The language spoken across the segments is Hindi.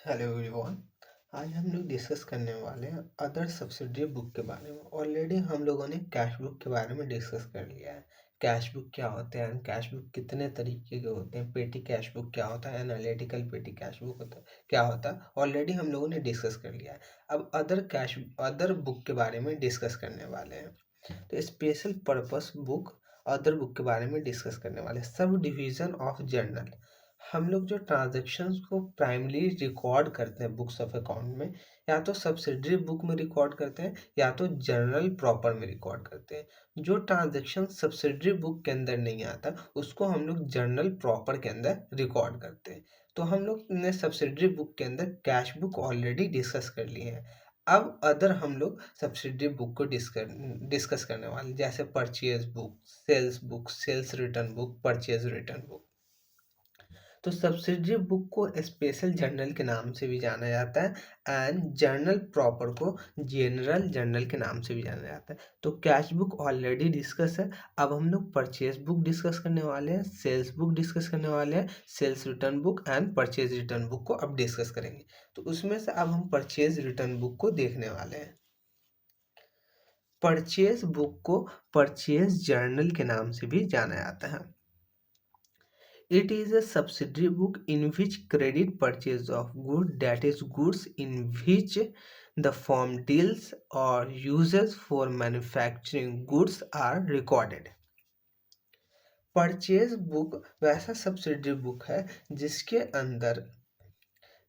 Hello everyone. आज हम लोग डिस्कस करने वाले हैं अदर सब्सिडरी बुक के बारे में। ऑलरेडी हम लोगों ने कैश बुक के बारे में डिस्कस कर लिया है। कैश बुक क्या होते हैं, कैश बुक कितने तरीके के होते हैं, पेटी कैश बुक क्या होता है, एनालिटिकल पेटी कैश बुक होता है क्या होता है, ऑलरेडी हम लोगों ने डिस्कस कर लिया है। अब अदर बुक के बारे में डिस्कस करने वाले हैं। तो special purpose book, other book के बारे में डिस्कस करने वाले हैं। सब डिवीजन ऑफ जर्नल, हम लोग जो ट्रांजैक्शंस को प्राइमरी रिकॉर्ड करते हैं बुक्स ऑफ अकाउंट में, या तो सब्सिडरी बुक में रिकॉर्ड करते हैं या तो जर्नल प्रॉपर में रिकॉर्ड करते हैं। जो ट्रांजैक्शन सब्सिडरी बुक के अंदर नहीं आता उसको हम लोग जर्नल प्रॉपर के अंदर रिकॉर्ड करते हैं। तो हम लोग ने सब्सिडरी बुक के अंदर कैश बुक ऑलरेडी डिस्कस कर लिए हैं। अब अदर हम लोग सब्सिडरी बुक को डिस्कस करने वाले, जैसे purchase book, sales return book, purchase return book. तो सब्सिडरी बुक को स्पेशल जर्नल के नाम से भी जाना जाता है एंड जर्नल प्रॉपर को जनरल जर्नल के नाम से भी जाना जाता है। तो कैश बुक ऑलरेडी डिस्कस है। अब हम लोग परचेज बुक डिस्कस करने वाले हैं, सेल्स बुक डिस्कस करने वाले हैं, sales return book and purchase return book को अब डिस्कस करेंगे। तो उसमें से अब हम परचेज रिटर्न बुक को देखने वाले हैं। परचेज बुक को परचेज जर्नल के नाम से भी जाना जाता है। It is a subsidiary book in which credit purchase of good, that is goods in which the firm deals or uses for manufacturing goods are recorded. Purchase book वैसा सब्सिडरी बुक है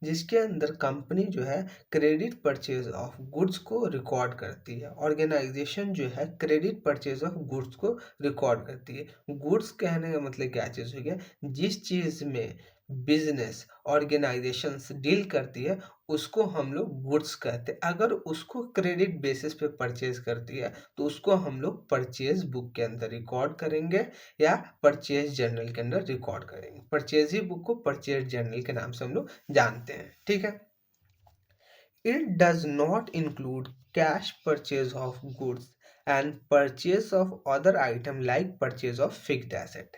जिसके अंदर कंपनी जो है क्रेडिट परचेज ऑफ गुड्स को रिकॉर्ड करती है। ऑर्गेनाइजेशन जो है क्रेडिट परचेज ऑफ गुड्स को रिकॉर्ड करती है। गुड्स कहने का मतलब क्या चीज़ हो गया, जिस चीज़ में बिजनेस ऑर्गेनाइजेशंस डील करती है उसको हम लोग गुड्स कहते हैं। अगर उसको क्रेडिट बेसिस पे परचेज करती है तो उसको हम लोग परचेज बुक के अंदर रिकॉर्ड करेंगे या परचेज जर्नल के अंदर रिकॉर्ड करेंगे। परचेज ही बुक को परचेज जर्नल के नाम से हम लोग जानते हैं। ठीक है। It does not include cash purchase of goods and purchase of other item like purchase of fixed asset.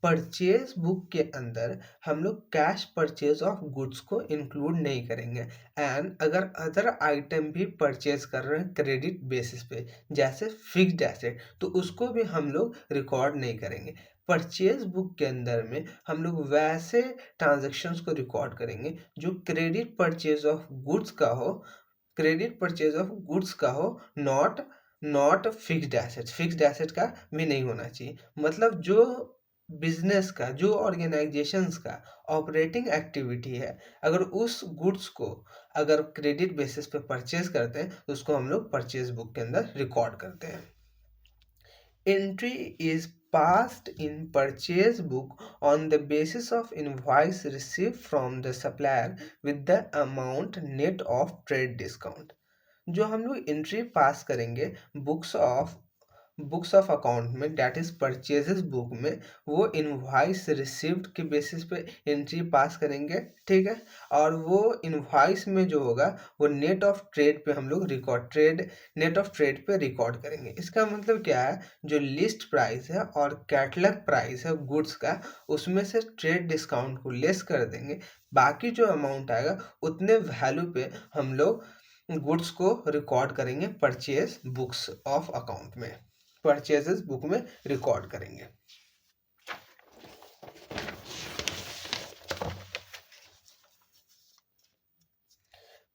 Purchase book के अंदर हम लोग कैश परचेज ऑफ गुड्स को इंक्लूड नहीं करेंगे एंड अगर अदर आइटम भी परचेज कर रहे हैं क्रेडिट बेसिस पे जैसे फिक्स्ड एसेट तो उसको भी हम लोग रिकॉर्ड नहीं करेंगे। परचेज बुक के अंदर में हम लोग वैसे ट्रांजैक्शंस को रिकॉर्ड करेंगे जो क्रेडिट परचेज ऑफ गुड्स का हो, क्रेडिट परचेज ऑफ गुड्स का हो, नॉट नॉट फिक्स्ड एसेट का भी नहीं होना चाहिए। मतलब जो बिजनेस का, जो ऑर्गेनाइजेशंस का ऑपरेटिंग एक्टिविटी है, अगर उस गुड्स को अगर क्रेडिट बेसिस पे परचेज करते हैं तो उसको हम लोग परचेज बुक के अंदर रिकॉर्ड करते हैं। Entry is passed in purchase book on the basis of invoice received from the supplier with the amount net of trade discount। जो हम लोग एंट्री पास करेंगे बुक्स ऑफ अकाउंट में, डेट इज परचेजेस बुक में, वो इनवॉइस रिसीव्ड के बेसिस पे एंट्री पास करेंगे। ठीक है। और वो इनवॉइस में जो होगा वो नेट ऑफ ट्रेड पे हम लोग नेट ऑफ ट्रेड पे रिकॉर्ड करेंगे। इसका मतलब क्या है, जो लिस्ट प्राइस है और कैटलॉग प्राइस है गुड्स का उसमें से ट्रेड डिस्काउंट को लेस कर देंगे। बाकी जो अमाउंट आएगा उतने वैल्यू पे हम लोग गुड्स को रिकॉर्ड करेंगे परचेज बुक्स ऑफ अकाउंट में, परचेजेस बुक में रिकॉर्ड करेंगे।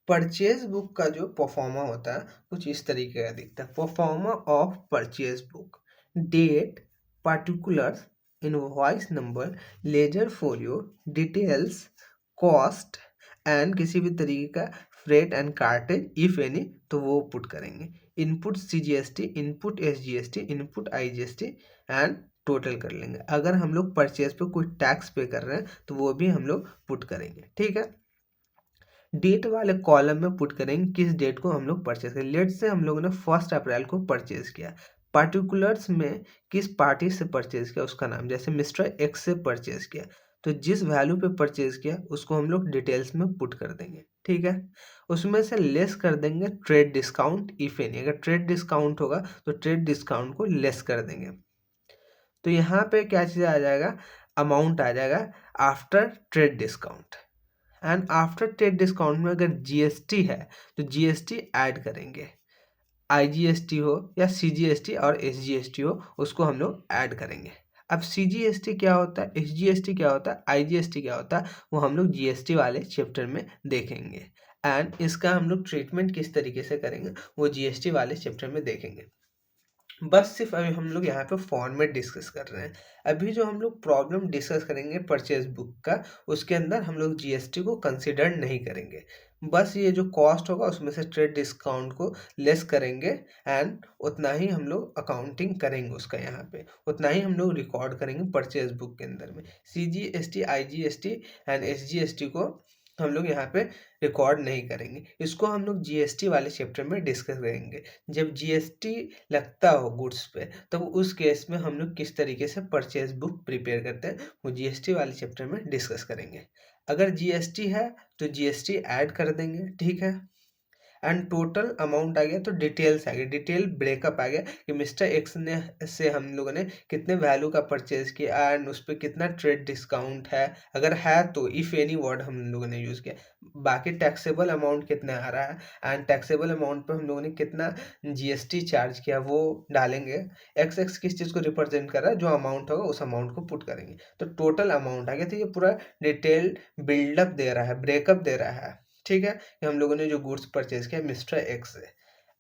परचेज बुक का जो परफॉर्मा होता है कुछ इस तरीके का दिखता है। Proforma of purchase book, date, particulars, invoice number, ledger folio, details, cost and किसी भी तरीके का freight and cartage if any तो वो पुट करेंगे। Input CGST, input SGST, input IGST and total कर लेंगे। अगर हम लोग परचेज पे कोई टैक्स पे कर रहे हैं तो वो भी हम लोग पुट करेंगे। ठीक है। डेट वाले कॉलम में पुट करेंगे किस डेट को हम लोग परचेज करें। लेट से हम लोगों ने 1 अप्रैल को परचेज किया। पार्टिकुलर्स में किस पार्टी से परचेज किया उसका नाम, जैसे मिस्टर एक्स से परचेज किया तो जिस वैल्यू पे परचेज किया उसको हम लोग डिटेल्स में पुट कर देंगे। ठीक है। उसमें से लेस कर देंगे ट्रेड डिस्काउंट इफ एनी, अगर ट्रेड डिस्काउंट होगा तो ट्रेड डिस्काउंट को लेस कर देंगे। तो यहाँ पे क्या चीज़ आ जाएगा, अमाउंट आ जाएगा after trade discount. And after trade discount में अगर जीएसटी है तो जीएसटी ऐड करेंगे, आईजीएसटी हो या सीजीएसटी और एसजीएसटी हो उसको हम लोग ऐड करेंगे। अब सीजीएसटी क्या होता है, एसजीएसटी क्या होता है, आईजीएसटी क्या होता है, वो हम लोग जीएसटी वाले चैप्टर में देखेंगे। एंड इसका हम लोग ट्रीटमेंट किस तरीके से करेंगे वो जीएसटी वाले चैप्टर में देखेंगे। बस सिर्फ अभी हम लोग यहाँ पे फॉर्मेट डिस्कस कर रहे हैं। अभी जो हम लोग प्रॉब्लम डिस्कस करेंगे परचेज बुक का, उसके अंदर हम लोग जीएसटी को कंसिडर नहीं करेंगे। बस ये जो कॉस्ट होगा उसमें से ट्रेड डिस्काउंट को लेस करेंगे एंड उतना ही हम लोग अकाउंटिंग करेंगे उसका, यहाँ पे उतना ही हम लोग रिकॉर्ड करेंगे परचेज बुक के अंदर में। सीजीएसटी, आईजीएसटी एंड एसजीएसटी को हम लोग यहाँ पे रिकॉर्ड नहीं करेंगे। इसको हम लोग जीएसटी वाले चैप्टर में डिस्कस करेंगे। जब जीएसटी लगता हो गुड्स पे तब उस केस में हम लोग किस तरीके से परचेज बुक प्रिपेयर करते हैं वो जीएसटी वाले चैप्टर में डिस्कस करेंगे। अगर जीएसटी है तो जीएसटी ऐड कर देंगे, ठीक है। एंड टोटल अमाउंट आ गया तो डिटेल्स आ गया, डिटेल ब्रेकअप आ गया कि मिस्टर एक्स ने से हम लोगों ने कितने वैल्यू का परचेज किया एंड उस पर कितना ट्रेड डिस्काउंट है, अगर है तो इफ़ एनी वर्ड हम लोगों ने यूज़ किया। बाकी टैक्सेबल अमाउंट कितना आ रहा है एंड टैक्सेबल अमाउंट पर हम लोगों ने कितना जीएसटी चार्ज किया वो डालेंगे। एक्स एक्स किस चीज़ को रिप्रेजेंट कर रहा है, जो अमाउंट होगा उस अमाउंट को पुट करेंगे तो टोटल अमाउंट आ गया। तो ये पूरा डिटेल बिल्डअप दे रहा है, ब्रेकअप दे रहा है, ठीक है, कि हम लोगों ने जो गुड्स परचेज किया मिस्टर एक्स से।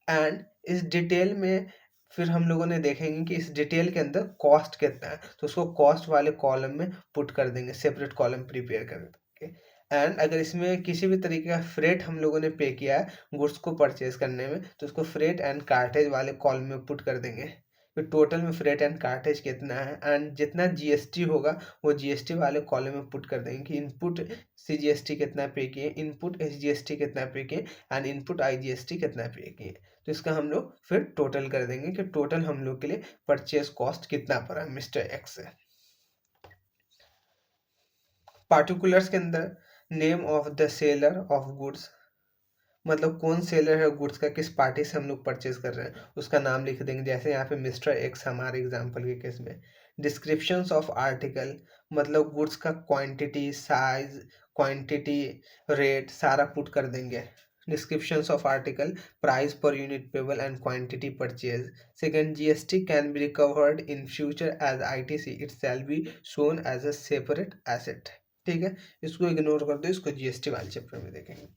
एंड इस डिटेल में फिर हम लोगों ने देखेंगे कि इस डिटेल के अंदर कॉस्ट कितना है तो उसको कॉस्ट वाले कॉलम में पुट कर देंगे, सेपरेट कॉलम प्रिपेयर करके। एंड अगर इसमें किसी भी तरीके का फ्रेट हम लोगों ने पे किया है गुड्स को परचेज करने में तो उसको फ्रेट एंड कार्टेज वाले कॉलम में पुट कर देंगे। तो टोटल में फ्रेट एंड कार्टेज कितना है एंड जितना जीएसटी होगा वो जीएसटी वाले कॉलम में पुट कर देंगे कि इनपुट सीजीएसटी कितना पे किए, इनपुट एसजीएसटी कितना पे किए एंड इनपुट आईजीएसटी कितना पे किए। तो इसका हम लोग फिर टोटल कर देंगे कि टोटल हम लोग के लिए परचेज कॉस्ट कितना पड़ा मिस्टर एक्स से। पार्टिकुलर्स के अंदर name of the seller of goods, मतलब कौन सेलर है गुड्स का, किस पार्टी से हम लोग परचेज कर रहे हैं उसका नाम लिख देंगे, जैसे यहाँ पे मिस्टर एक्स हमारे एग्जांपल के केस में। डिस्क्रिप्शंस ऑफ आर्टिकल, मतलब गुड्स का क्वांटिटी, साइज, क्वांटिटी, रेट सारा पुट कर देंगे। Descriptions of article, price per unit payable and quantity purchase. Second, GST can be recovered in future as ITC, it shall be shown as a separate asset, ठीक है। इसको इग्नोर कर दो, इसको जीएसटी वाले चैप्टर में देखेंगे।